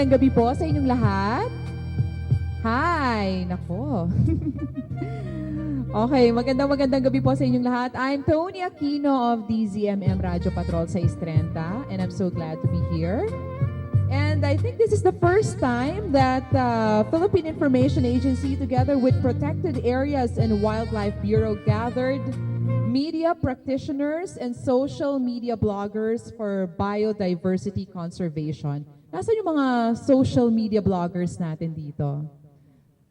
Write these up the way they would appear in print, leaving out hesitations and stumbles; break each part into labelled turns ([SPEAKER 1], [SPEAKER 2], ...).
[SPEAKER 1] gabi po sa inyong lahat. Hi! Nako. Okay, magandang gabi po sa inyong lahat. I'm Tony Aquino of DZMM Radio Patrol sa Istrenta, and I'm so glad to be here. And I think this is the first time that Philippine Information Agency together with Protected Areas and Wildlife Bureau gathered media practitioners and social media bloggers for biodiversity conservation. Nasaan yung mga social media bloggers natin dito?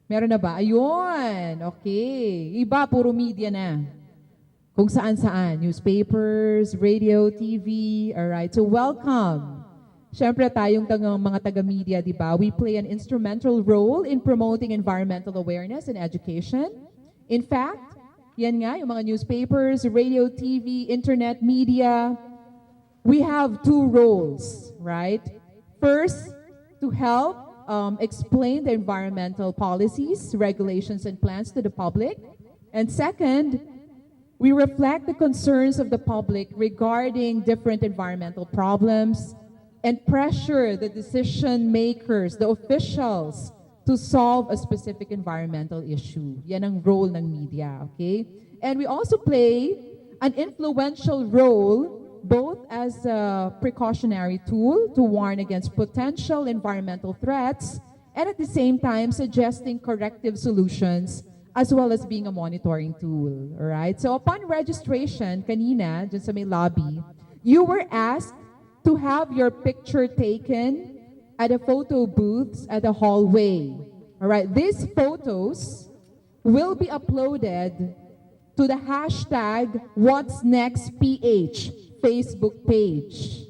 [SPEAKER 1] Meron na ba? Ayun! Okay. Iba, puro media na. Kung saan-saan. Newspapers, radio, TV. Alright, so welcome. Siyempre tayong mga taga-media, di ba? We play an instrumental role in promoting environmental awareness and education. In fact, yan nga, yung mga newspapers, radio, TV, internet, media, we have two roles, right? First, to help explain the environmental policies, regulations, and plans to the public. And second, we reflect the concerns of the public regarding different environmental problems and pressure the decision makers, the officials, to solve a specific environmental issue. Yan ang role ng media, okay? And we also play an influential role both as a precautionary tool to warn against potential environmental threats and at the same time suggesting corrective solutions as well as being a monitoring tool, all right? So upon registration, kanina, dyan sa may lobby, you were asked to have your picture taken at the photo booths at the hallway. All right, these photos will be uploaded to the hashtag whatsnextph Facebook page.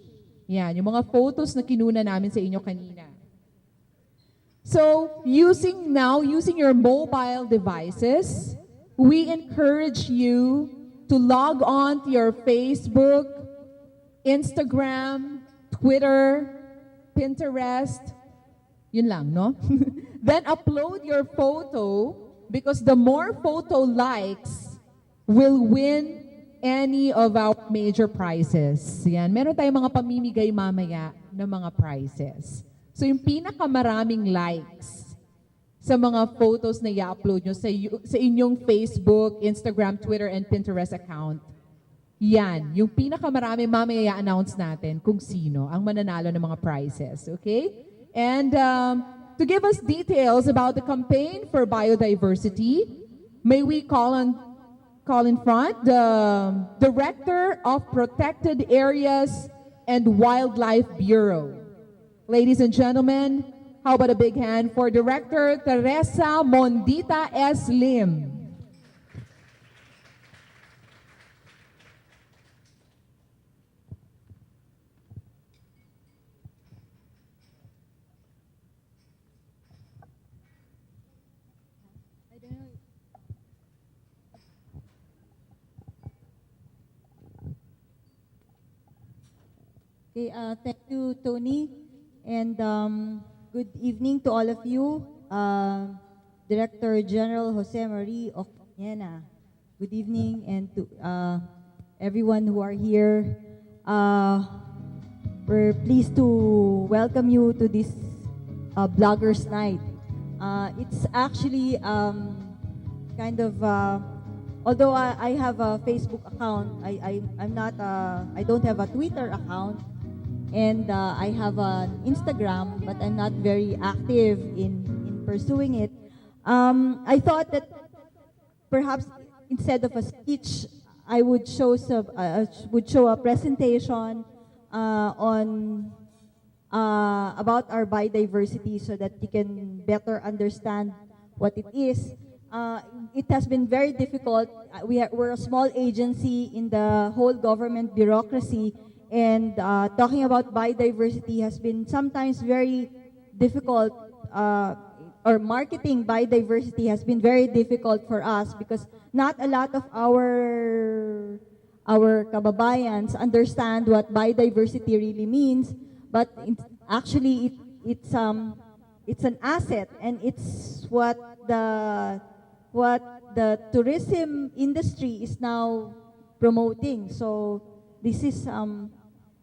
[SPEAKER 1] Yan, yung mga photos na kinuna namin sa inyo kanina. So, using your mobile devices, we encourage you to log on to your Facebook, Instagram, Twitter, Pinterest, yun lang, no? Then upload your photo because the more photo likes will win any of our major prizes. Yan, meron tayong mga pamimigay mamaya ng mga prizes. So yung pinakamaraming likes sa mga photos na i-upload nyo sa inyong Facebook, Instagram, Twitter, and Pinterest account, yan, yung pinakamarami mamaya i-announce natin kung sino ang mananalo ng mga prizes, okay? And to give us details about the campaign for biodiversity, may we call in front the Director of Protected Areas and Wildlife Bureau. Ladies and gentlemen, how about a big hand for Director Teresa Mondita S. Lim.
[SPEAKER 2] Okay, thank you, Tony, and good evening to all of you. Director General Jose Marie Ocñena, good evening, and to everyone who are here. We're pleased to welcome you to this Bloggers Night. It's actually kind of, although I have a Facebook account, I don't have a Twitter account. And I have an Instagram, but I'm not very active in pursuing it. I thought that perhaps instead of a speech, I would show a presentation on about our biodiversity so that you can better understand what it is. It has been very difficult. We're a small agency in the whole government bureaucracy. And talking about biodiversity has been sometimes very difficult, or marketing biodiversity has been very difficult for us because not a lot of our kababayans understand what biodiversity really means. But it's an asset, and it's what the tourism industry is now promoting. So this is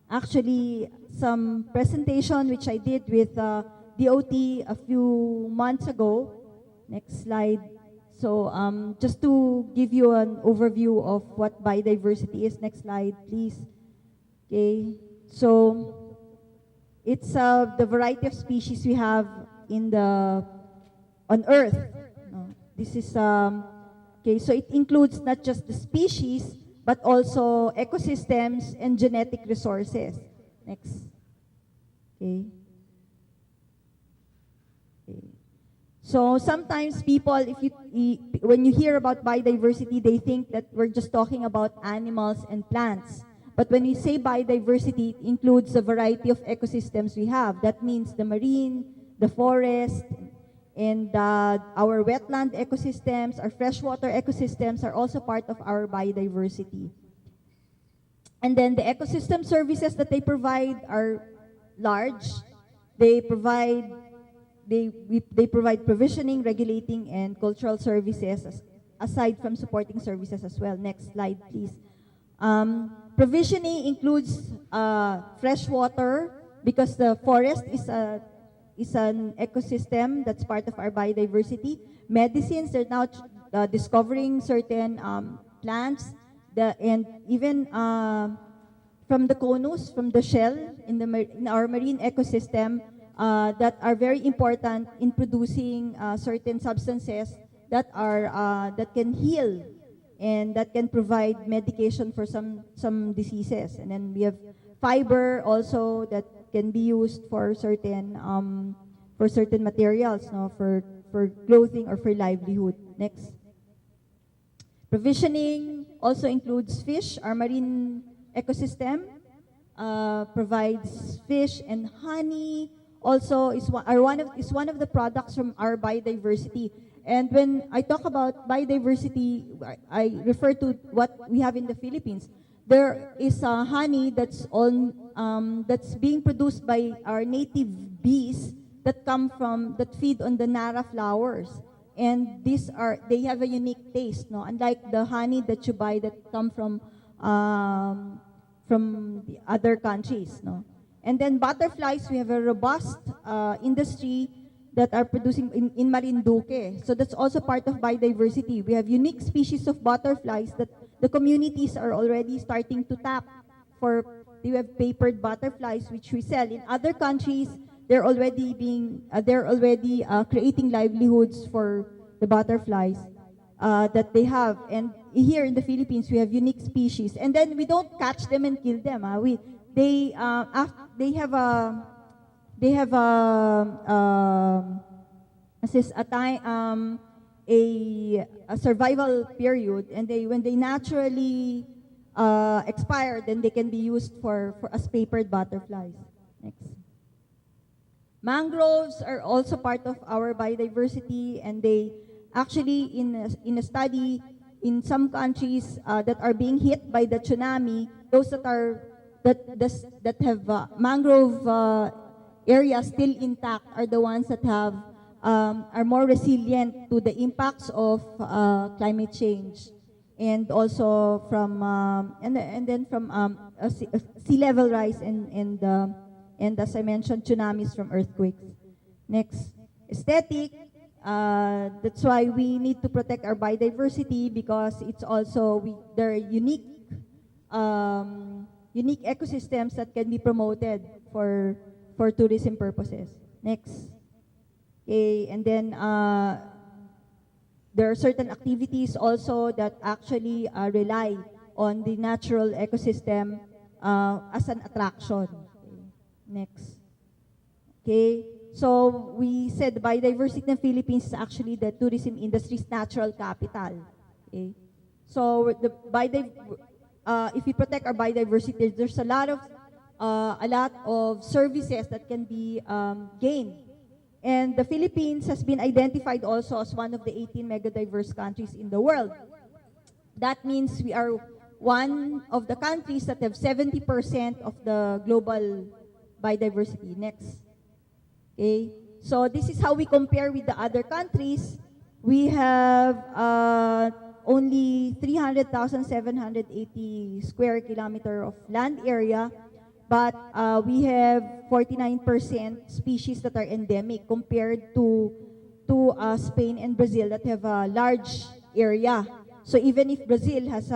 [SPEAKER 2] actually some presentation which I did with DOT a few months ago. Next slide. So just to give you an overview of what biodiversity is. Next slide, please. Okay. So it's the variety of species we have on Earth. No? This is okay. So it includes not just the species, but also ecosystems and genetic resources. Next. Okay. Okay. So sometimes people, when you hear about biodiversity, they think that we're just talking about animals and plants. But when we say biodiversity, it includes a variety of ecosystems we have. That means the marine, the forest, and our wetland ecosystems, our freshwater ecosystems are also part of our biodiversity. And then the ecosystem services that they provide are large. They provide provisioning, regulating, and cultural services aside from supporting services as well. Next slide, please. Provisioning includes fresh water because the forest is an ecosystem that's part of our biodiversity. Medicines, they're now discovering certain plants and even from the conus, from the shell in our marine ecosystem that are very important in producing certain substances that can heal and that can provide medication for some diseases. And then we have fiber also that can be used for certain materials, no, for clothing or for livelihood. Next. Provisioning also includes fish. Our marine ecosystem provides fish and honey. Also is one of the products from our biodiversity. And when I talk about biodiversity, I refer to what we have in the Philippines. There is honey that's being produced by our native bees that feed on the Nara flowers. And they have a unique taste, no? Unlike the honey that you buy that come from the other countries, no? And then butterflies, we have a robust industry that are producing in Marinduque. So that's also part of biodiversity. We have unique species of butterflies that the communities are already starting to tap for. We have papered butterflies which we sell. In other countries, they're already creating livelihoods for the butterflies that they have. And here in the Philippines, we have unique species. And then we don't catch them and kill them. They have a survival period, and when they naturally expire, then they can be used as papered butterflies. Next. Mangroves are also part of our biodiversity, and they actually in a study in some countries that are being hit by the tsunami, those that have mangrove areas still intact are the ones that are more resilient to the impacts of climate change, and also from sea level rise and as I mentioned, tsunamis from earthquakes. Next. Aesthetic. That's why we need to protect our biodiversity, because it's also there are unique ecosystems that can be promoted for tourism purposes. Next. Okay, and then there are certain activities also that actually rely on the natural ecosystem as an attraction. Okay. Next. Okay, so we said biodiversity in the Philippines is actually the tourism industry's natural capital. Okay, so if we protect our biodiversity, there's a lot of services that can be gained. And the Philippines has been identified also as one of the 18 megadiverse countries in the world. That means we are one of the countries that have 70% of the global biodiversity. Next. Okay. So this is how we compare with the other countries. We have only 300,780 square kilometer of land area, but we have 49% species that are endemic compared to Spain and Brazil that have a large area. So even if Brazil has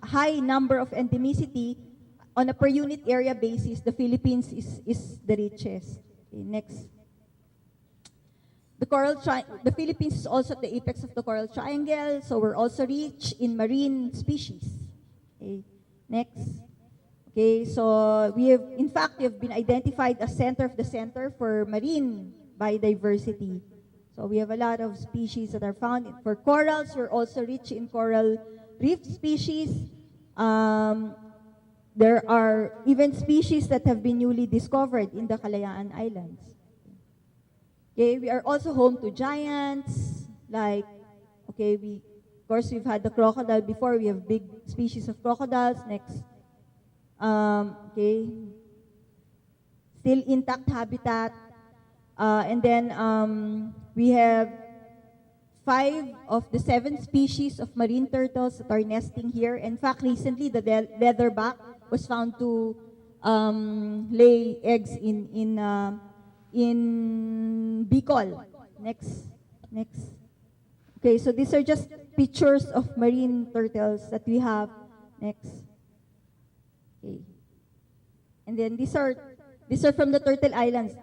[SPEAKER 2] high number of endemicity, on a per unit area basis, the Philippines is the richest. Okay, next. The Philippines is also at the apex of the Coral Triangle, so we're also rich in marine species. Okay, next. Okay, so we have been identified as center of the center for marine biodiversity. So we have a lot of species that are found. For corals, we're also rich in coral reef species. There are even species that have been newly discovered in the Kalayaan Islands. Okay, we are also home to giants, like, okay, of course, we've had the crocodile before. We have big species of crocodiles. Next. Okay, still intact habitat. And then we have 5 of the 7 species of marine turtles that are nesting here. In fact, recently, the leatherback was found to lay eggs in Bicol. Next. Okay, so these are just pictures of marine turtles that we have. Next. Okay. And then these are from the Turtle Islands,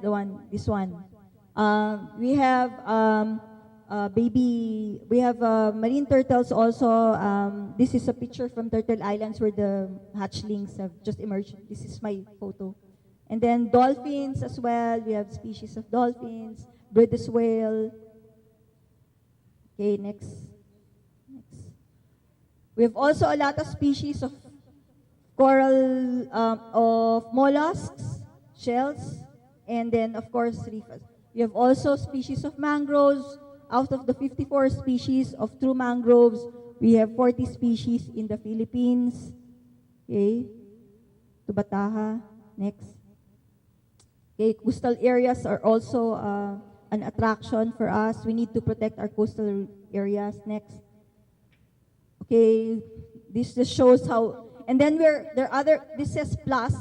[SPEAKER 2] this one. We have marine turtles also. This is a picture from Turtle Islands where the hatchlings have just emerged. This is my photo. And then dolphins as well. We have species of dolphins, British whale. Okay, next. We have also a lot of species of coral, of mollusks, shells, and then of course reefs. We have also species of mangroves. Out of the 54 species of true mangroves, we have 40 species in the Philippines. Okay, Tubataha. Next. Okay, coastal areas are also an attraction for us. We need to protect our coastal areas. Next. Okay, this just shows how, and then this says plus,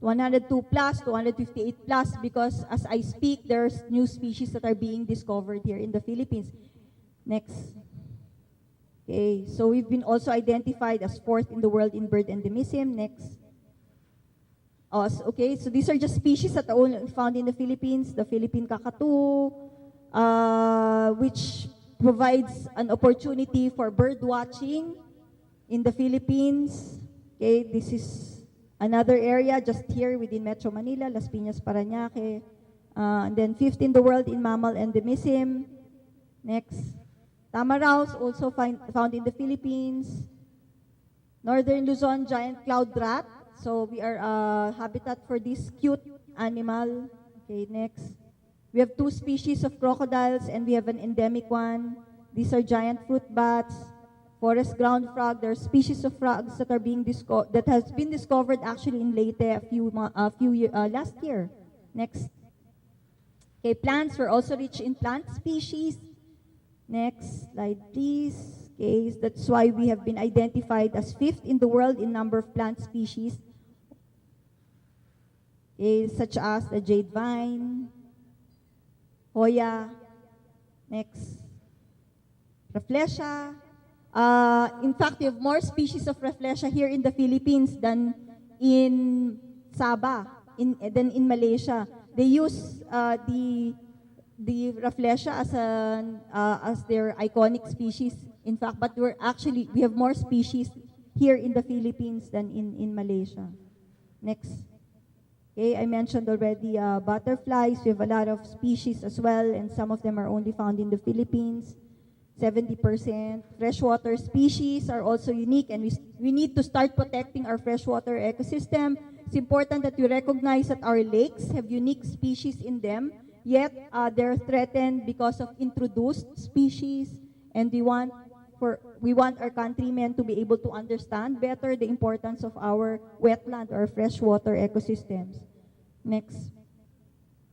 [SPEAKER 2] 102 plus, 258 plus, because as I speak, there's new species that are being discovered here in the Philippines. Next. Okay, so we've been also identified as 4th in the world in bird endemism. Next. Okay, so these are just species that are only found in the Philippines. The Philippine kakatu, which provides an opportunity for bird watching in the Philippines. Okay, this is another area just here within Metro Manila, Las Piñas, Parañaque. And then 5th in the world in mammal endemism. Next. Tamaraws, also found in the Philippines. Northern Luzon, giant cloud rat. So we are a habitat for this cute animal. Okay, next. We have 2 species of crocodiles and we have an endemic one. These are giant fruit bats, forest ground frog. There are species of frogs that are that has been discovered actually in Leyte last year. Next. Okay, plants. We're also rich in plant species. Next slide, please. Okay, that's why we have been identified as 5th in the world in number of plant species. Okay, such as the jade vine, Hoya. Next. Rafflesia. In fact, we have more species of Rafflesia here in the Philippines than in Sabah, than in Malaysia. They use the Rafflesia as their iconic species. In fact, but we have more species here in the Philippines than in Malaysia. Next. Okay, I mentioned already butterflies. We have a lot of species as well, and some of them are only found in the Philippines. 70%. Freshwater species are also unique, and we need to start protecting our freshwater ecosystem. It's important that we recognize that our lakes have unique species in them, yet they're threatened because of introduced species, and we want our countrymen to be able to understand better the importance of our wetland or freshwater ecosystems. Next.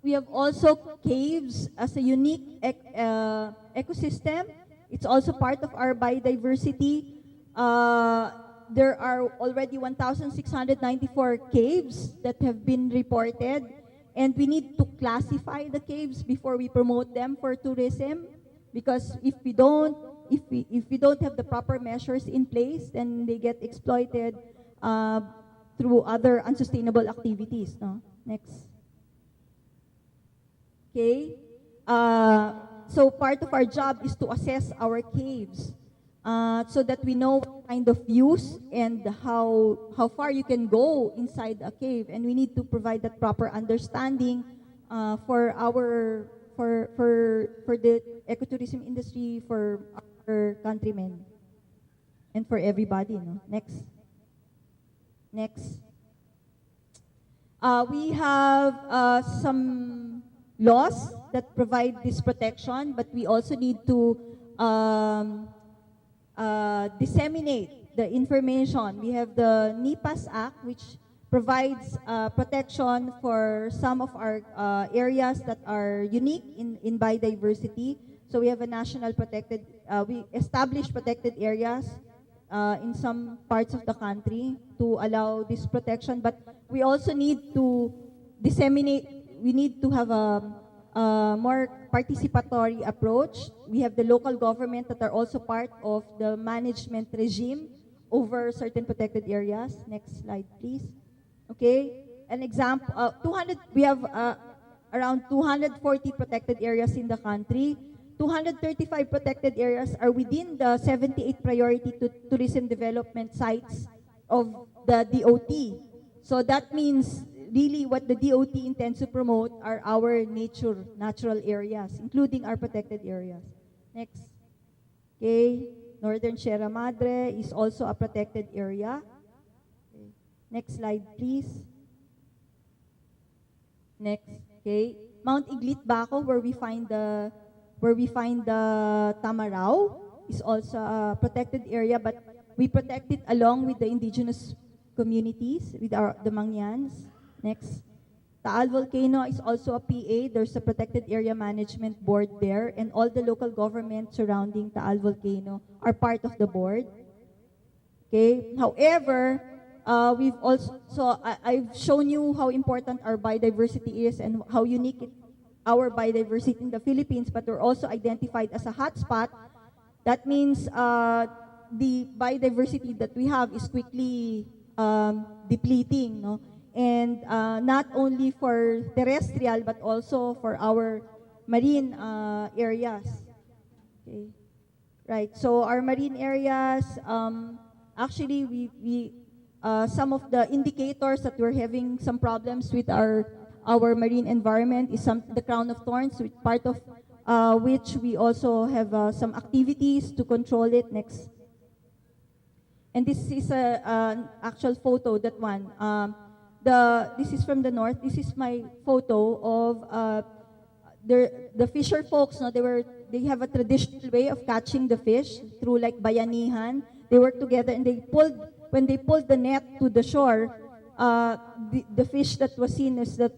[SPEAKER 2] We have also caves as a unique ecosystem. It's also part of our biodiversity. there are already 1,694 caves that have been reported, and we need to classify the caves before we promote them for tourism, because if we don't have the proper measures in place, then they get exploited through other unsustainable activities. No? Next. Okay. So part of our job is to assess our caves so that we know what kind of use and how far you can go inside a cave, and we need to provide that proper understanding for the ecotourism industry, for our countrymen, and for everybody. No? Next. We have some laws that provide this protection, but we also need to disseminate the information. We have the NIPAS Act, which provides protection for some of our areas that are unique in biodiversity. So we have a national protected, we established protected areas in some parts of the country to allow this protection, but we also need to disseminate. We need to have a more participatory approach. We have the local government that are also part of the management regime over certain protected areas. Next slide, please. Okay, an example, we have around 240 protected areas in the country. 235 protected areas are within the 78 priority to tourism development sites of the DOT. So that means really what the DOT intends to promote are our natural areas, including our protected areas. Next. Okay, Northern Sierra Madre is also a protected area. Okay. Next slide, please. Next. Okay, Mount Iglit Baco, where we find the Tamarao, is also a protected area, but we protect it along with the indigenous communities, with the Mangyans. Next. Taal Volcano is also a PA. There's a protected area management board there, and all the local governments surrounding Taal Volcano are part of the board. Okay. However, I've shown you how important our biodiversity is and how unique our biodiversity in the Philippines, but we're also identified as a hotspot. That means the biodiversity that we have is quickly depleting, no? And not only for terrestrial, but also for our marine areas. Okay. Right, so our marine areas, actually we some of the indicators that we're having some problems with our marine environment is the crown of thorns, which part of which we also have some activities to control it. Next. And this is an actual photo, that one. This is from the north. This is my photo of the fisher folks. No, they have a traditional way of catching the fish through like bayanihan. They work together, and when they pulled the net to the shore, the fish that was seen is that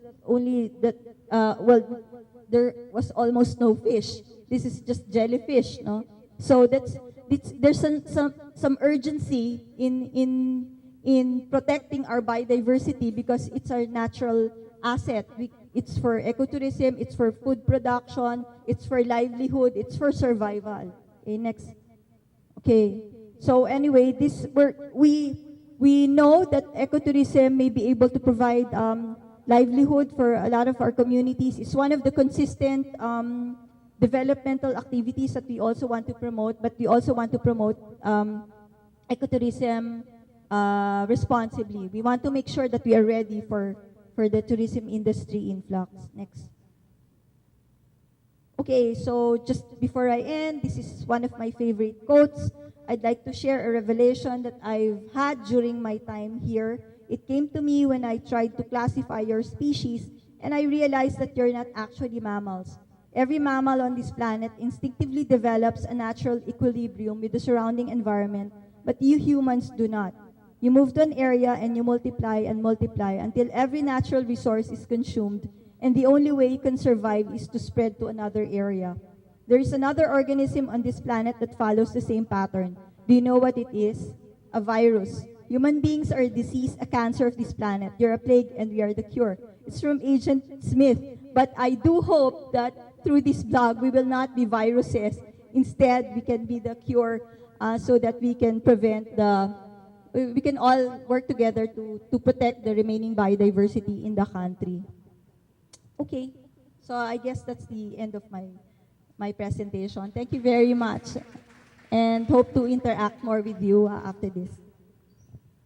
[SPEAKER 2] there was almost no fish. This is just jellyfish, no? So there's some urgency in protecting our biodiversity, because it's our natural asset. It's for ecotourism, it's for food production, it's for livelihood, it's for survival. Okay, next. Okay, so anyway, we know that ecotourism may be able to provide livelihood for a lot of our communities. It's one of the consistent developmental activities that we also want to promote, but we also want to promote ecotourism responsibly. We want to make sure that we are ready for the tourism industry influx. Next. Okay, so just before I end, this is one of my favorite quotes. I'd like to share a revelation that I've had during my time here. It came to me when I tried to classify your species, and I realized that you're not actually mammals. Every mammal on this planet instinctively develops a natural equilibrium with the surrounding environment, but you humans do not. You move to an area and you multiply and multiply until every natural resource is consumed, and the only way you can survive is to spread to another area. There is another organism on this planet that follows the same pattern. Do you know what it is? a virus. Human beings are a disease, a cancer of this planet. You're a plague and we are the cure. It's from Agent Smith. But I do hope that through this blog, we will not be viruses. Instead, we can be the cure so that we can prevent we can all work together to protect the remaining biodiversity in the country. Okay, so I guess that's the end of my presentation. Thank you very much and hope to interact more with you after this.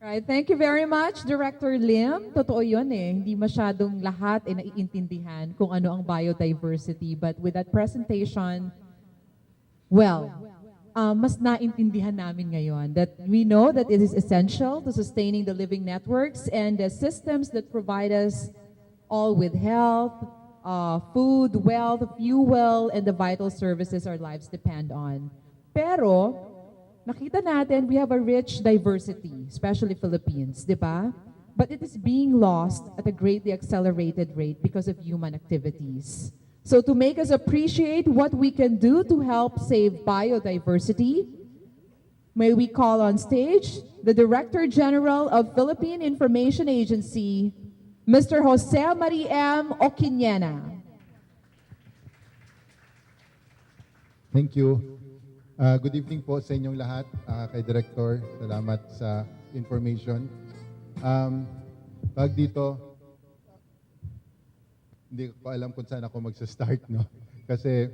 [SPEAKER 1] Right, thank you very much, Director Lim. Totoo yun eh, hindi masyadong lahat ay naiintindihan kung ano ang biodiversity. But with that presentation, well, mas naintindihan namin ngayon that we know that it is essential to sustaining the living networks and the systems that provide us all with health, food, wealth, fuel, and the vital services our lives depend on. Pero, nakita natin, we have a rich diversity, especially Philippines, di ba? But it is being lost at a greatly accelerated rate because of human activities. So to make us appreciate what we can do to help save biodiversity, may we call on stage the Director General of Philippine Information Agency, Mr. Jose Marie M. Oquiñena.
[SPEAKER 3] Thank you. Good evening po sa inyong lahat, kay Director. Salamat sa information. Pag dito, hindi ko alam kung saan ako magsa-start, no? Kasi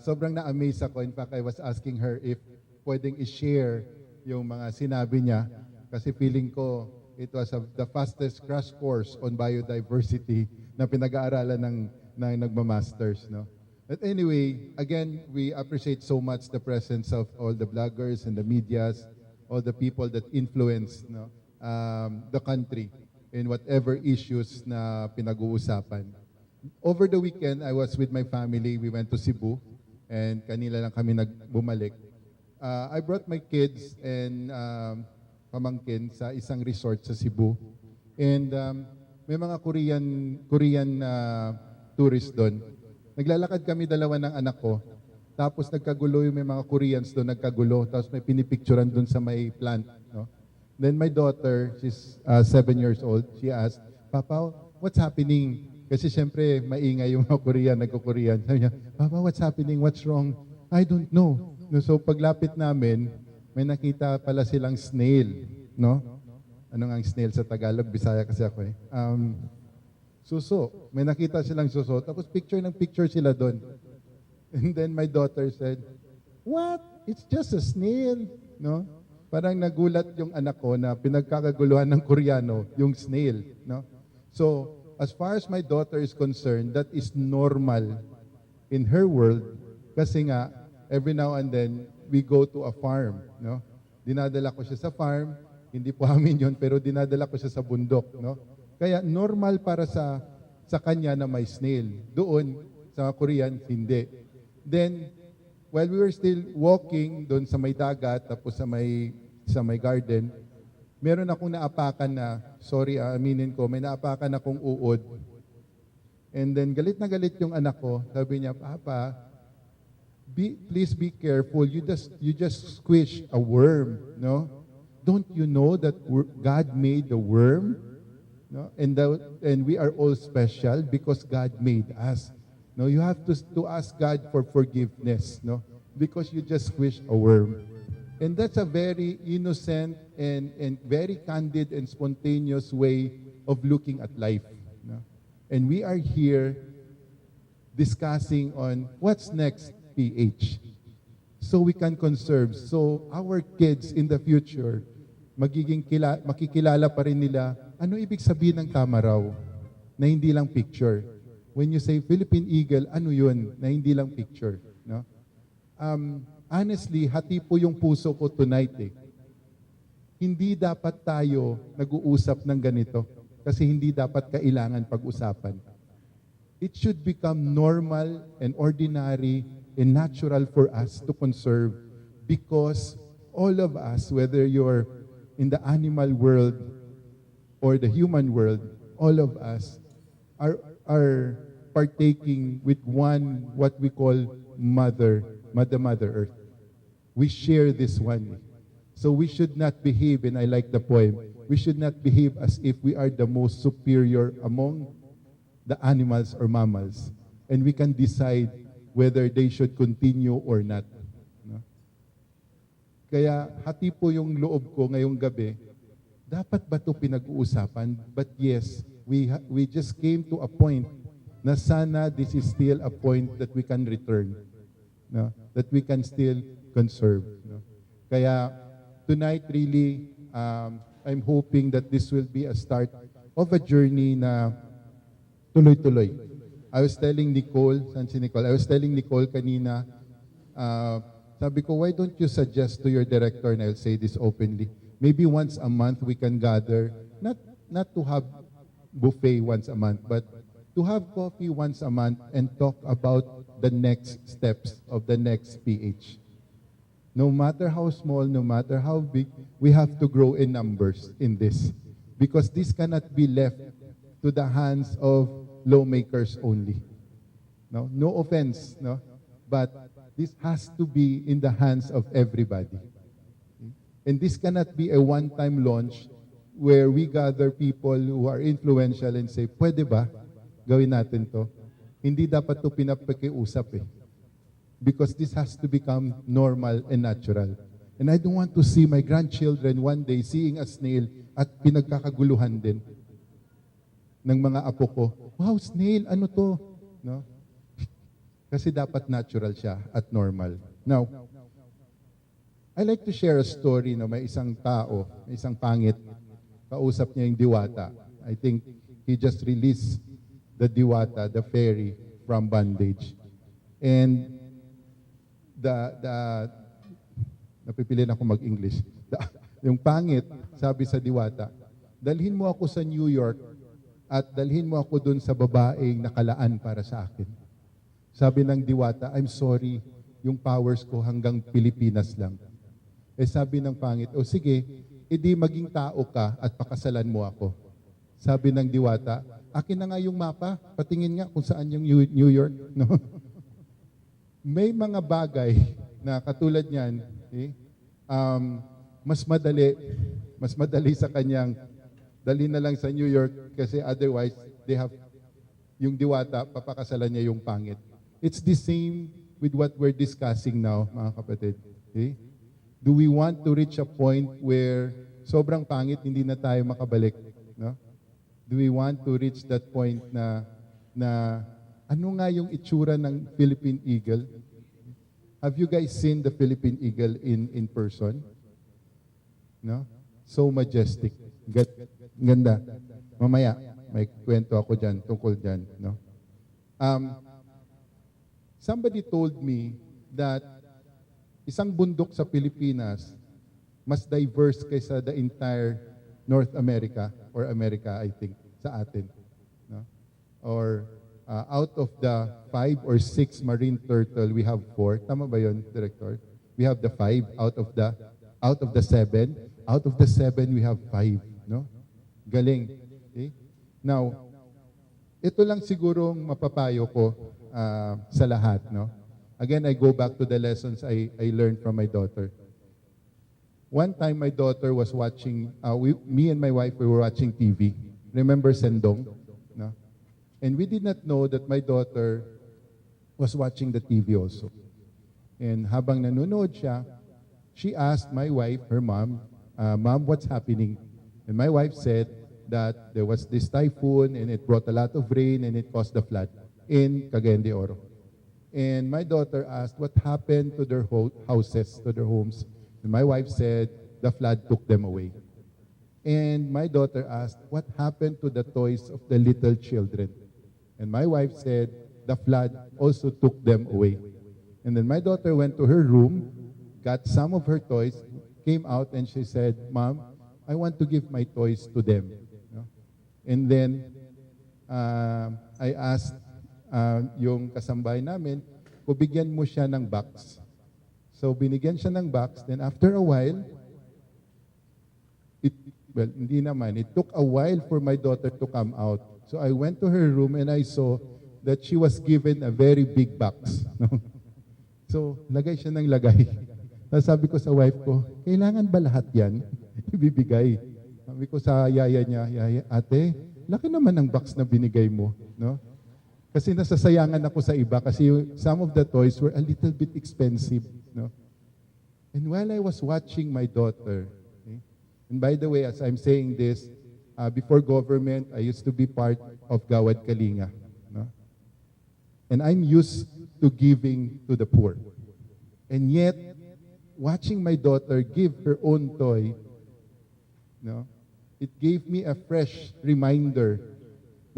[SPEAKER 3] sobrang na-amaze ako. In fact, I was asking her if pwedeng i-share yung mga sinabi niya. Kasi feeling ko, it was the fastest crash course on biodiversity na pinag-aaralan ng nagmamasters, no? But anyway, again, we appreciate so much the presence of all the bloggers and the medias, all the people that influence, no, the country in whatever issues na pinag-uusapan. Over the weekend, I was with my family. We went to Cebu, and kanila lang kami bumalik. I brought my kids and pamangkin sa isang resort sa Cebu. And may mga Korean tourists doon. Naglalakad kami dalawa ng anak ko. Tapos nagkagulo yung may mga Koreans doon, nagkagulo. Tapos may pinipicturan doon sa may plant. No? Then my daughter, she's 7 years old, she asked, Papa, what's happening? Kasi syempre, maingay yung mga Korean, nagko-Korean. Sabi niya, Papa, what's happening? What's wrong? I don't know. So paglapit namin, may nakita pala silang snail. No? Ano nga ang snail sa Tagalog? Bisaya kasi ako eh. Suso. May nakita silang suso. Tapos picture sila doon. And then my daughter said, what? It's just a snail. No? Parang nagulat yung anak ko na pinagkakaguluhan ng Koreano, yung snail. No? So, as far as my daughter is concerned, that is normal in her world. Kasi nga, every now and then, we go to a farm. No? Dinadala ko siya sa farm. Hindi po amin yun, pero dinadala ko siya sa bundok. No? Kaya normal para sa kanya na may snail. Doon, sa Korean, hindi. Then, while we were still walking doon sa may dagat, tapos sa may garden, meron akong naapakan na, sorry, aminin ko, may naapakan akong uod. And then, galit na galit yung anak ko. Sabi niya, Papa, please be careful. You just squish a worm, no? Don't you know that God made the worm? No? And we are all special because God made us. No, you have to ask God for forgiveness, no? Because you just squish a worm. And that's a very innocent and very candid and spontaneous way of looking at life. No? And we are here discussing on what's next, PH. So we can conserve. So our kids in the future, makikilala pa rin nila ano ibig sabihin ng tama raw na hindi lang picture. When you say Philippine Eagle, ano yun na hindi lang picture? No? Honestly, hati po yung puso ko tonight eh. Hindi dapat tayo nag-uusap ng ganito kasi hindi dapat kailangan pag-usapan. It should become normal and ordinary and natural for us to conserve because all of us, whether you're in the animal world or the human world, all of us are partaking with what we call Mother Earth. We share this one. So we should not behave, and I like the poem, we should not behave as if we are the most superior among the animals or mammals. And we can decide whether they should continue or not. No? Kaya hati po yung loob ko ngayong gabi, dapat ba ito pinag-uusapan? But yes, we just came to a point na sana this is still a point that we can return. No? That we can still conserve. No? Kaya tonight really, I'm hoping that this will be a start of a journey na tuloy-tuloy. I was telling Nicole, saan si Nicole? I was telling Nicole kanina, sabi ko, why don't you suggest to your director, and I'll say this openly, maybe once a month we can gather, not to have buffet once a month, but to have coffee once a month and talk about the next steps of the next PH. No matter how small, no matter how big, we have to grow in numbers in this. Because this cannot be left to the hands of lawmakers only. No offense, no? But this has to be in the hands of everybody. And this cannot be a one-time launch where we gather people who are influential and say, pwede ba gawin natin to? Hindi dapat to pinapakiusap eh. Because this has to become normal and natural. And I don't want to see my grandchildren one day seeing a snail at pinagkakaguluhan din ng mga apo ko. Wow, snail, ano to? No? Kasi dapat natural siya at normal. Now, I like to share a story na may isang tao, may isang pangit, kausap niya yung diwata. I think he just released the diwata, the fairy, from bondage. And napipili na ako mag-English. Yung pangit, sabi sa diwata, dalhin mo ako sa New York at dalhin mo ako dun sa babaeng nakalaan para sa akin. Sabi ng diwata, I'm sorry, yung powers ko hanggang Pilipinas lang. Eh sabi ng pangit, o sige, edi maging tao ka at pakasalan mo ako. Sabi ng diwata, akin na nga yung mapa, patingin nga kung saan yung New York. No? May mga bagay na katulad niyan, mas madali sa kanyang dali na lang sa New York kasi otherwise they have yung diwata, papakasalan niya yung pangit. It's the same with what we're discussing now, mga kapatid. Okay? Do we want to reach a point where sobrang pangit, hindi na tayo makabalik? No? Do we want to reach that point na ano nga yung itsura ng Philippine eagle? Have you guys seen the Philippine eagle in person? No? So majestic. Ganda. Mamaya, may kwento ako dyan, tungkol dyan. No? Somebody told me that isang bundok sa Pilipinas mas diverse kaysa the entire North America or America, I think, sa atin. No? Or out of the 5 or 6 marine turtle, we have 4. Tama ba yun, Director? We have the 5 out of the 7. Out of the 7, we have 5. No? Galing. Okay? Now, ito lang sigurong mapapayo ko sa lahat. No? Again, I go back to the lessons I learned from my daughter. One time, my daughter was watching, me and my wife, we were watching TV. Remember Sendong? No? And we did not know that my daughter was watching the TV also. And habang nanonood siya, she asked my wife, her mom, Mom, what's happening? And my wife said that there was this typhoon and it brought a lot of rain and it caused the flood in Cagayan de Oro. And my daughter asked what happened to their houses, to their homes. And my wife said the flood took them away. And my daughter asked what happened to the toys of the little children. And my wife said the flood also took them away. And then my daughter went to her room, got some of her toys, came out and she said, Mom, I want to give my toys to them. No? And then I asked yung kasambahay namin, kung bigyan mo siya ng box. So binigyan siya ng box, then after a while, hindi naman, it took a while for my daughter to come out. So I went to her room and I saw that she was given a very big box. No? So lagay siya ng lagay. Tapos sabi ko sa wife ko, kailangan ba lahat yan? Ibibigay. Sabi ko sa yaya niya, yaya, ate, laki naman ng box na binigay mo. No? Kasi nasasayangan ako sa iba kasi some of the toys were a little bit expensive. No? And while I was watching my daughter, okay, and by the way, as I'm saying this, before government, I used to be part of Gawad Kalinga. No? And I'm used to giving to the poor. And yet, watching my daughter give her own toy, no, it gave me a fresh reminder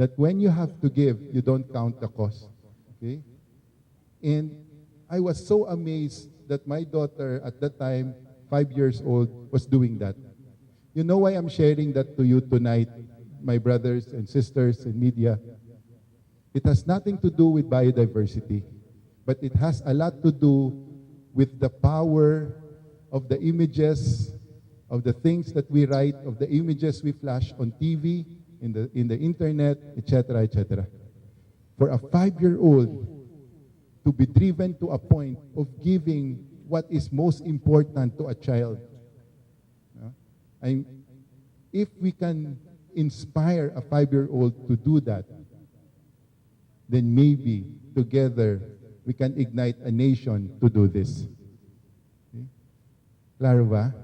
[SPEAKER 3] that when you have to give, you don't count the cost. Okay? And I was so amazed that my daughter at that time, 5 years old, was doing that. You know why I'm sharing that to you tonight, my brothers and sisters in media? It has nothing to do with biodiversity, but it has a lot to do with the power of the images, of the things that we write, of the images we flash on TV, in the internet, etc., etc. For a 5-year-old to be driven to a point of giving what is most important to a child, if we can inspire a 5-year-old to do that, then maybe together we can ignite a nation to do this. Okay? Klaro ba?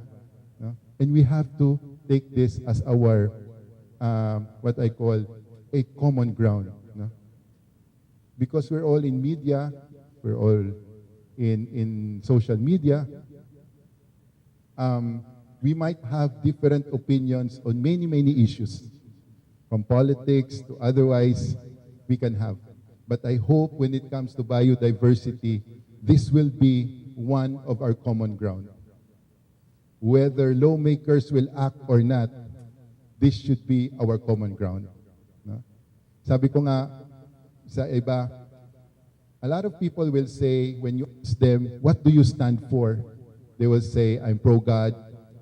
[SPEAKER 3] No? And we have to take this as our, what I call, a common ground. No? Because we're all in media, we're all in social media, we might have different opinions on many, many issues, from politics to otherwise we can have. But I hope when it comes to biodiversity, this will be one of our common ground. Whether lawmakers will act or not, this should be our common ground. No? Sabi ko nga sa iba, a lot of people will say, when you ask them, what do you stand for? They will say, I'm pro-God,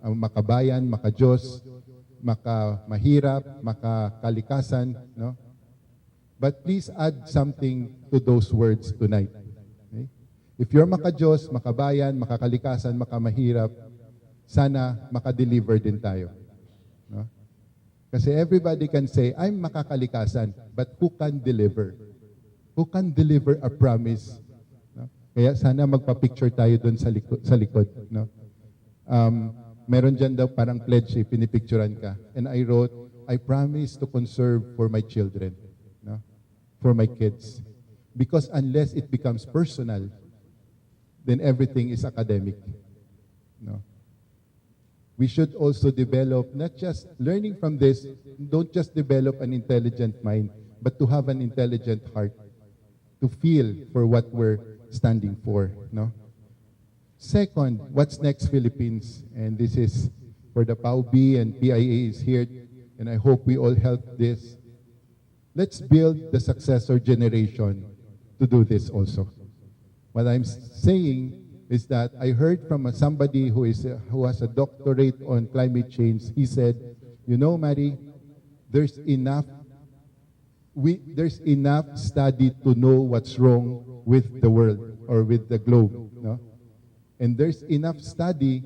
[SPEAKER 3] I'm makabayan, maka-Diyos, maka-mahirap, maka-kalikasan. No? But please add something to those words tonight. Okay? If you're maka-Diyos, makabayan, makakalikasan, makamahirap, sana maka-deliver din tayo. No? Kasi everybody can say, I'm makakalikasan, but who can deliver? Who can deliver a promise? No? Kaya sana magpa-picture tayo doon sa likod. No? Meron dyan daw parang pledge, pinipicturan ka. And I wrote, I promise to conserve for my children. No? For my kids. Because unless it becomes personal, then everything is academic. No? We should also develop, not just learning from this, don't just develop an intelligent mind, but to have an intelligent heart, to feel for what we're standing for. No? Second, what's next, Philippines? And this is for the PAUB and PIA is here, and I hope we all help this. Let's build the successor generation to do this also. What I'm saying is that I heard from somebody who has a doctorate on climate change. He said, you know, Mary, there's enough study to know what's wrong with the world or with the globe. No? And there's enough study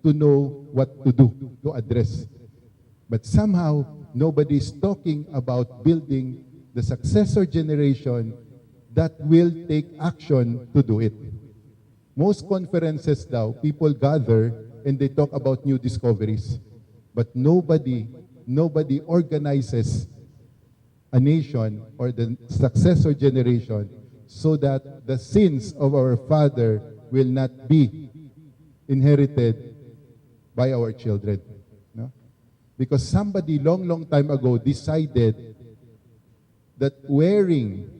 [SPEAKER 3] to know what to do, to address. But somehow, nobody's talking about building the successor generation that will take action to do it. Most conferences now, people gather and they talk about new discoveries. But nobody organizes a nation or the successor generation so that the sins of our father will not be inherited by our children. No? Because somebody long time ago decided that wearing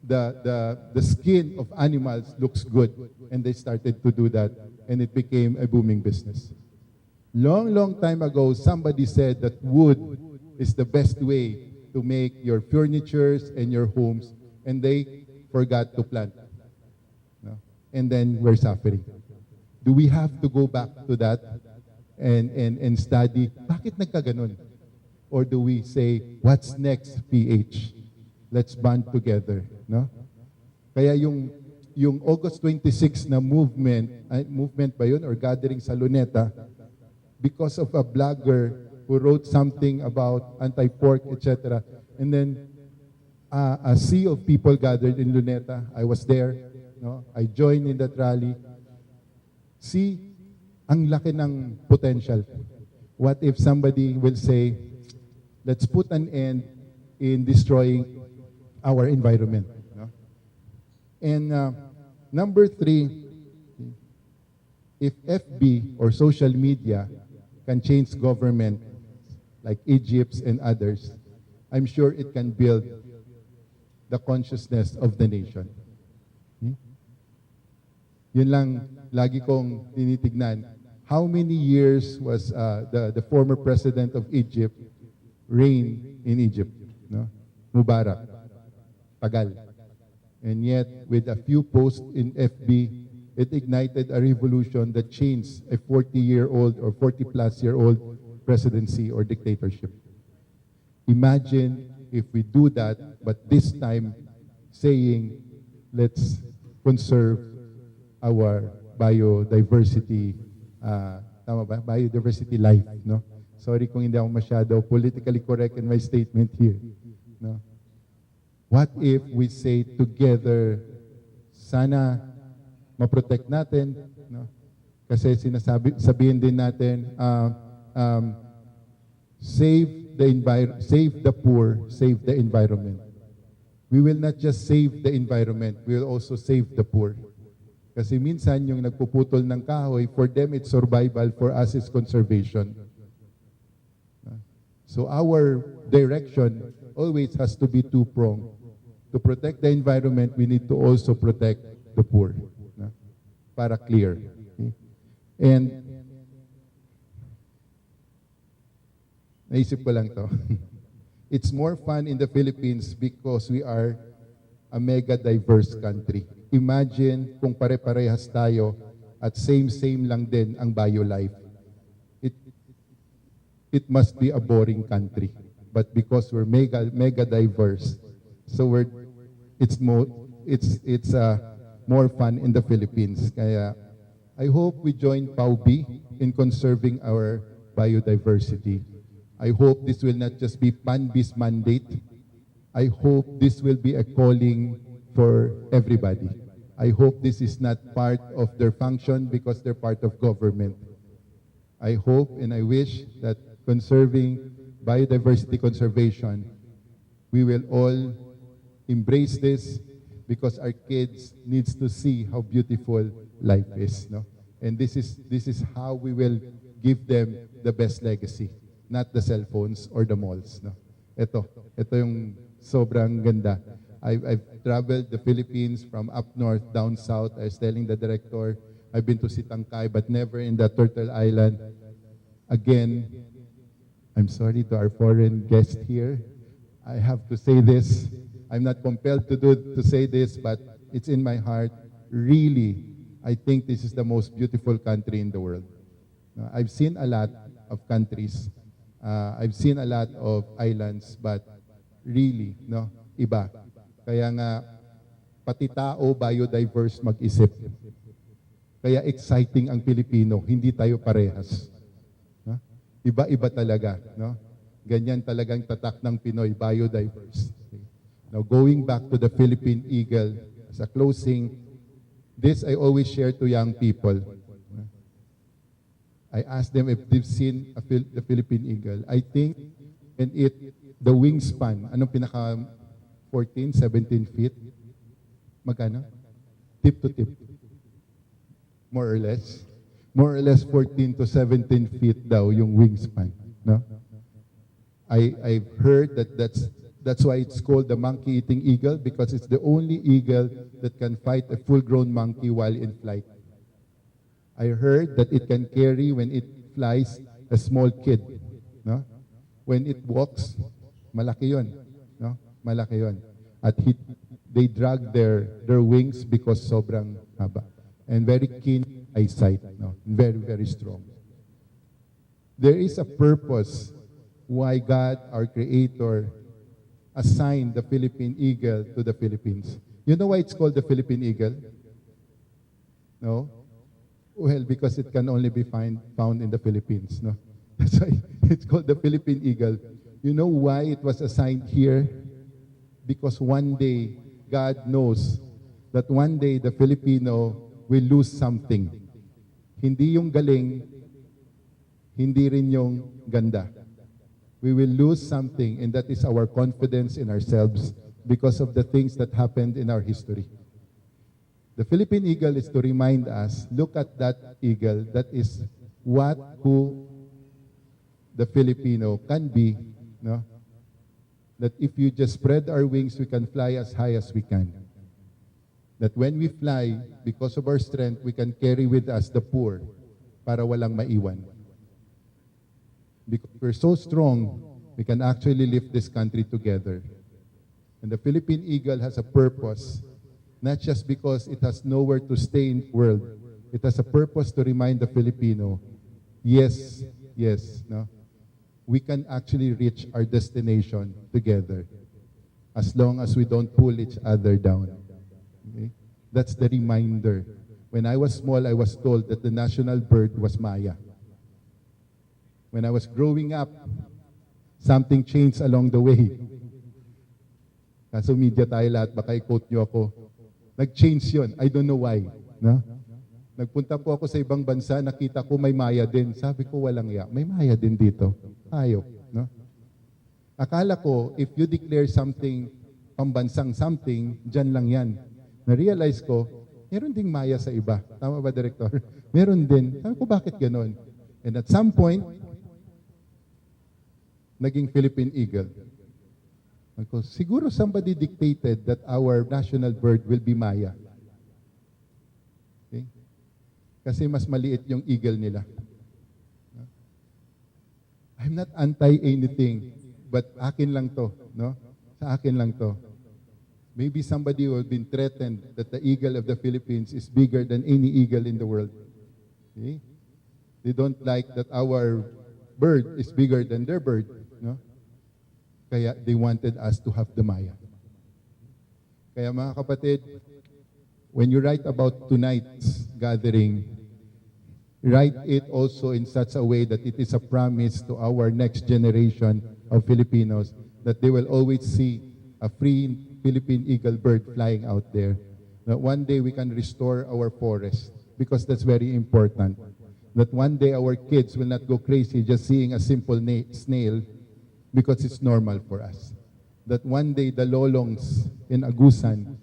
[SPEAKER 3] the skin of animals looks good, and they started to do that, and it became a booming business. Long time ago, somebody said that wood is the best way to make your furnitures and your homes, and they forgot to plant. No? And then we're suffering. Do we have to go back to that and study? Bakit nagkaganon? Or do we say, what's next, PH? Let's band together. No? Kaya yung yung August 26 na movement ba yun, or gathering sa Luneta, because of a blogger who wrote something about anti-pork, etc. And then a sea of people gathered in Luneta. I was there. No? I joined in that rally. See, ang laki ng potential. What if somebody will say, let's put an end in destroying our environment. No? And number 3, if FB or social media can change government like Egypt and others, I'm sure it can build the consciousness of the nation. Yun lang lagi kong tinitignan. How many years was the former president of Egypt reign in Egypt? No? Mubarak. Tagal. And yet, with a few posts in FB, it ignited a revolution that changed a 40-year-old or 40-plus-year-old presidency or dictatorship. Imagine if we do that, but this time saying, let's conserve our biodiversity, tama ba? Biodiversity life, no? Sorry kung hindi ako masyado politically correct in my statement here, no? What if we say together, sana ma-protect natin, no? Kasi sabihin din natin, save the poor, save the environment. We will not just save the environment, we will also save the poor. Kasi minsan yung nagpuputol ng kahoy, for them it's survival, for us it's conservation. So our direction always has to be two-pronged. To protect the environment, we need to also protect the poor. Para clear. And naisip ko lang to. It's more fun in the Philippines because we are a mega diverse country. Imagine kung pare-parehas tayo at same lang din ang bio-life. It must be a boring country. But because we're mega diverse, so it's more fun in the Philippines. Kaya I hope we join PAUB in conserving our biodiversity. I hope this will not just be PANB's mandate. I hope this will be a calling for everybody. I hope this is not part of their function because they're part of government. I hope and I wish that conserving biodiversity conservation, we will all embrace this because our kids needs to see how beautiful life is, no? And this is how we will give them the best legacy, not the cell phones or the malls, no? Ito yung sobrang ganda. I've traveled the Philippines from up north, down south. I was telling the director, I've been to Sitangkay, but never in the Turtle Island. Again, I'm sorry to our foreign guest here. I have to say this. I'm not compelled to say this, but it's in my heart. Really, I think this is the most beautiful country in the world. I've seen a lot of countries. I've seen a lot of islands, but really, no, iba. Kaya nga, pati tao, biodiverse mag-isip. Kaya exciting ang Pilipino, hindi tayo parehas. No? Iba-iba talaga, no? Ganyan talagang tatak ng Pinoy, biodiverse. Now, going back to the Philippine Eagle, as a closing, this I always share to young people. I ask them if they've seen the Philippine Eagle. I think, and the wingspan, anong pinaka 14, 17 feet? Magkano? Tip to tip. More or less. More or less 14 to 17 feet daw yung wingspan. No? I've heard that that's why it's called the monkey-eating eagle, because it's the only eagle that can fight a full-grown monkey while in flight. I heard that it can carry, when it flies, a small kid. No? When it walks, malaki yun. No? Malaki yun. At they drag their wings because sobrang haba. And very keen eyesight. No? Very, very strong. There is a purpose why God, our Creator, assigned the Philippine Eagle to the Philippines. You know why it's called the Philippine Eagle? No? Well, because it can only be found in the Philippines. No? That's why it's called the Philippine eagle. You know why it was assigned here? Because one day, God knows that one day the Filipino will lose something. Hindi yung galing, hindi rin yung ganda. We will lose something, and that is our confidence in ourselves because of the things that happened in our history. The Philippine eagle is to remind us, look at that eagle, that is who the Filipino can be, no? That if you just spread our wings, we can fly as high as we can. That when we fly, because of our strength, we can carry with us the poor para walang maiwan. Because we're so strong, we can actually lift this country together. And the Philippine eagle has a purpose, not just because it has nowhere to stay in the world. It has a purpose to remind the Filipino, yes, no? We can actually reach our destination together as long as we don't pull each other down. Okay? That's the reminder. When I was small, I was told that the national bird was Maya. When I was growing up, something changed along the way. Kaso media tayo lahat, baka i-quote nyo ako. Nag-change yun. I don't know why. No? Nagpunta po ako sa ibang bansa, nakita ko may Maya din. Sabi ko, walang ya. May Maya din dito. Hayop. No? Akala ko, if you declare something, pambansang something, dyan lang yan. Na-realize ko, meron ding Maya sa iba. Tama ba, Director? Meron din. Sabi ko, bakit ganon? And at some point, naging Philippine eagle. Siguro somebody dictated that our national bird will be Maya. Okay? Kasi mas maliit yung eagle nila. I'm not anti-anything, but akin lang to. No? Sa akin lang to. Maybe somebody who has been threatened that the eagle of the Philippines is bigger than any eagle in the world. Okay? They don't like that our bird is bigger than their bird. No? Kaya they wanted us to have the Maya. Kaya mga kapatid, when you write about tonight's gathering, write it also in such a way that it is a promise to our next generation of Filipinos that they will always see a free Philippine eagle bird flying out there. That one day we can restore our forest, because that's very important. That one day our kids will not go crazy just seeing a simple snail because it's normal for us. That one day the lolongs in Agusan,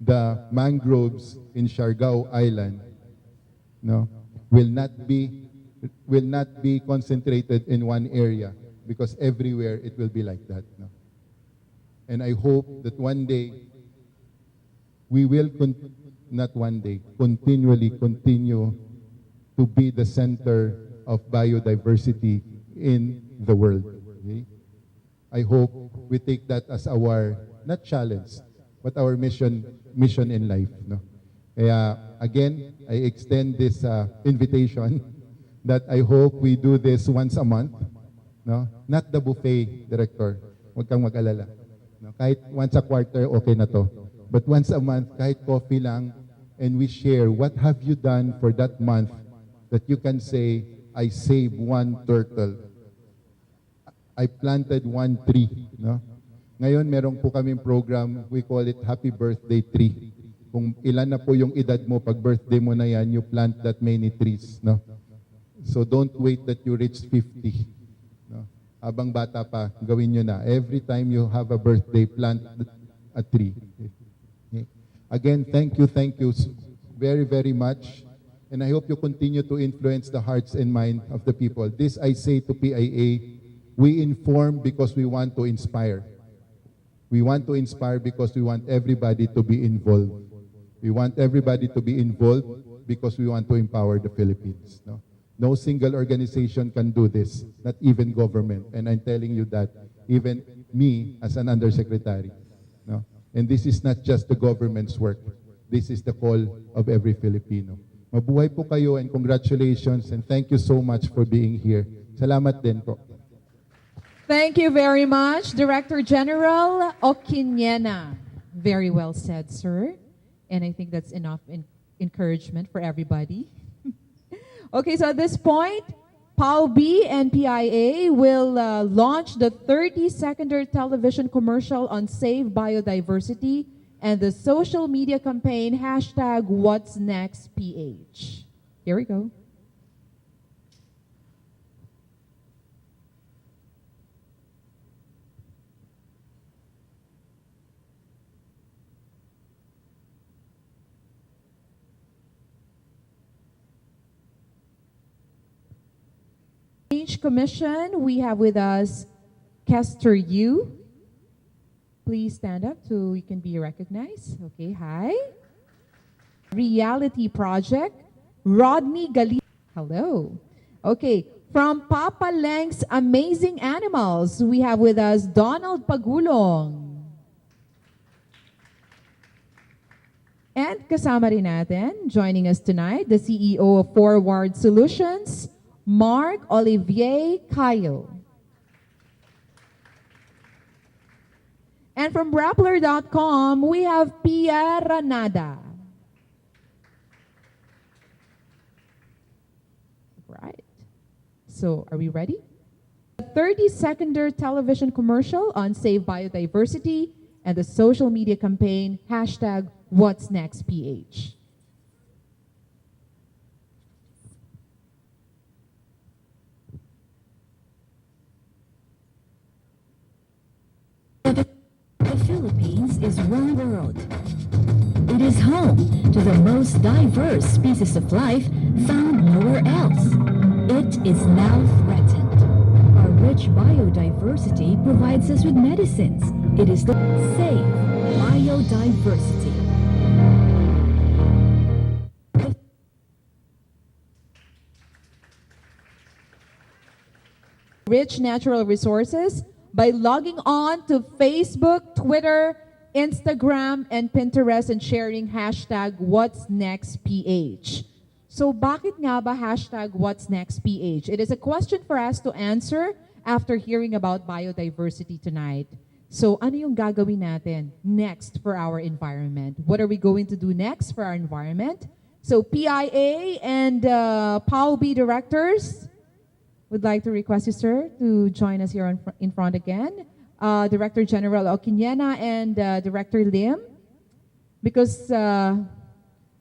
[SPEAKER 3] the mangroves in Siargao Island, no, will not be concentrated in one area, because everywhere it will be like that. No? And I hope that one day we will continually continue to be the center of biodiversity in the world. Okay? I hope we take that as our, not challenge, but our mission in life. No? Kaya, again, I extend this invitation that I hope we do this once a month. No? Not the buffet, Director. Huwag kang mag-alala. No? Kahit once a quarter, okay na to. But once a month, kahit coffee lang, and we share what have you done for that month that you can say, I saved one turtle. I planted one tree. No? Ngayon, meron po kaming program, we call it Happy Birthday Tree. Kung ilan na po yung edad mo, pag birthday mo na yan, you plant that many trees. No? So don't wait that you reach 50. No? Habang bata pa, gawin nyo na. Every time you have a birthday, plant a tree. Okay. Again, thank you very, very much. And I hope you continue to influence the hearts and mind of the people. This I say to PIA, we inform because we want to inspire. We want to inspire because we want everybody to be involved. We want everybody to be involved because we want to empower the Philippines. No? No single organization can do this, not even government. And I'm telling you that, even me as an undersecretary. No? And this is not just the government's work. This is the call of every Filipino. Mabuhay po kayo, and congratulations, and thank you so much for being here. Salamat din po.
[SPEAKER 1] Thank you very much, Director General Oquiñena. Very well said, sir. And I think that's enough encouragement for everybody. Okay, so at this point, PALB and PIA will launch the 30-second television commercial on Save Biodiversity and the social media campaign hashtag whatsnextph. Here we go. Change Commission, we have with us Kester Yu. Please stand up so you can be recognized. Okay, hi. Reality Project, Rodney Gali. Hello. Okay, from Papa Leng's Amazing Animals, we have with us Donald Pagulong. And kasama rin natin, joining us tonight, the CEO of Forward Solutions, Mark Olivier Cayo. And from Rappler.com, we have Pia Ranada. Right. So, are we ready? A 30-second television commercial on Save Biodiversity and the social media campaign hashtag whatsnextph.
[SPEAKER 4] The Philippines is one world. It is home to the most diverse species of life found nowhere else. It is now threatened. Our rich biodiversity provides us with medicines. It is the Save Biodiversity.
[SPEAKER 1] Rich natural resources by logging on to Facebook, Twitter, Instagram, and Pinterest and sharing hashtag whatsnextph. So bakit nga ba hashtag whatsnextph? It is a question for us to answer after hearing about biodiversity tonight. So ano yung gagawin natin next for our environment? What are we going to do next for our environment? So PIA and PALB directors, would like to request you, sir, to join us here in front again. Director General Okinyena and Director Lim, because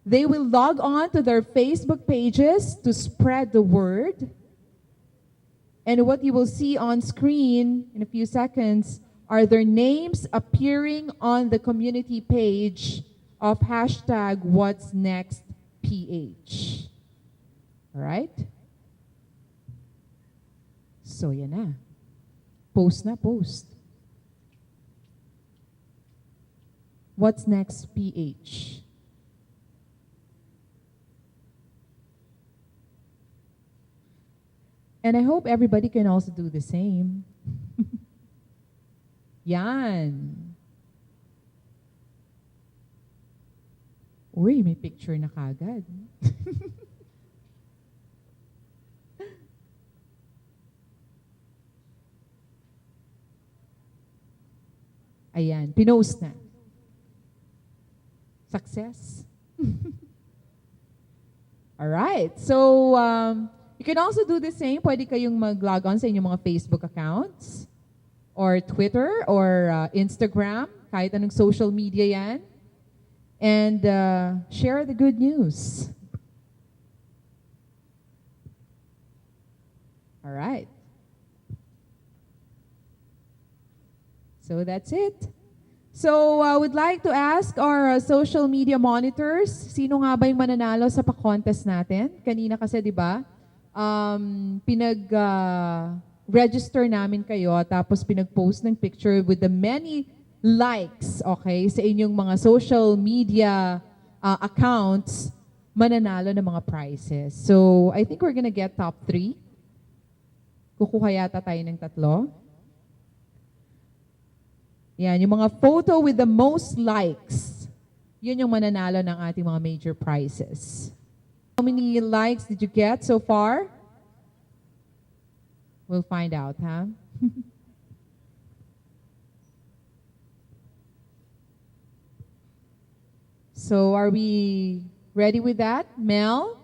[SPEAKER 1] they will log on to their Facebook pages to spread the word. And what you will see on screen in a few seconds are their names appearing on the community page of hashtag whatsnextph. All right? So, yan na. Post na, post. What's next, PH? And I hope everybody can also do the same. Yan. Uy, may picture na kagad. Ayan, pinost na. Success. Alright, so you can also do the same. Pwede kayong mag-log on sa inyong mga Facebook accounts or Twitter or Instagram, kahit anong social media yan. And share the good news. Alright. So that's it. So I would like to ask our social media monitors, sino nga ba yung mananalo sa pa-contest natin? Kanina kasi, di ba, pinag-register namin kayo tapos pinag-post ng picture with the many likes, okay, sa inyong mga social media accounts, mananalo ng mga prizes. So I think we're gonna get top 3. Kukuha yata tayo ng 3. Yan, yung mga photo with the most likes, yun yung mananalo ng ating mga major prizes. How many likes did you get so far? We'll find out, huh? So are we Ready with that? Mel?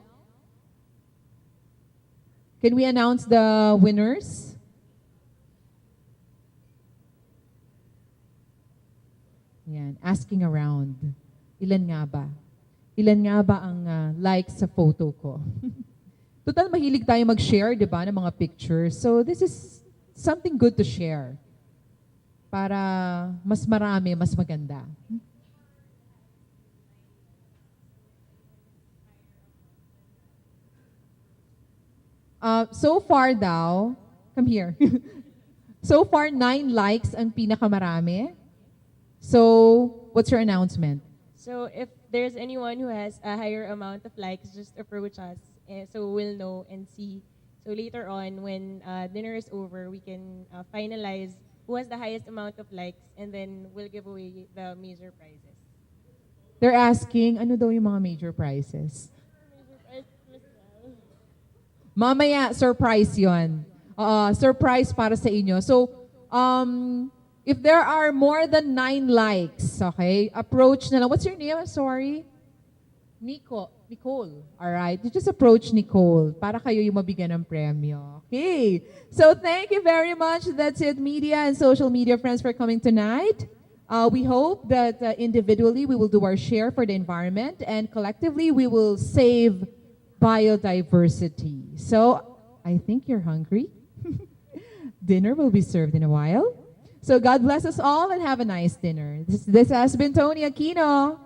[SPEAKER 1] Can we announce the winners? Yan, asking around. Ilan nga ba? Ilan nga ba ang likes sa photo ko? Total, mahilig tayo mag-share, di ba, ng mga pictures. So this is something good to share. Para mas marami, mas maganda. So far daw, come here. So far, 9 likes ang pinakamarami. So, what's your announcement?
[SPEAKER 5] So if there's anyone who has a higher amount of likes, just approach us, so we'll know and see. So later on, when dinner is over, we can finalize who has the highest amount of likes, and then we'll give away the major prizes.
[SPEAKER 1] They're asking, ano daw yung mga major prizes? Mamaya, surprise yon. Surprise para sa inyo. So, if there are more than 9 likes, okay, approach na lang. What's your name? Sorry? Nicole. Alright, you just approach Nicole para kayo yung mabigyan ng premyo. Okay. So, thank you very much. That's it, media and social media friends, for coming tonight. We hope that individually we will do our share for the environment, and collectively we will save biodiversity. So, I think you're hungry. Dinner will be served in a while. So God bless us all and have a nice dinner. This has been Tony Aquino.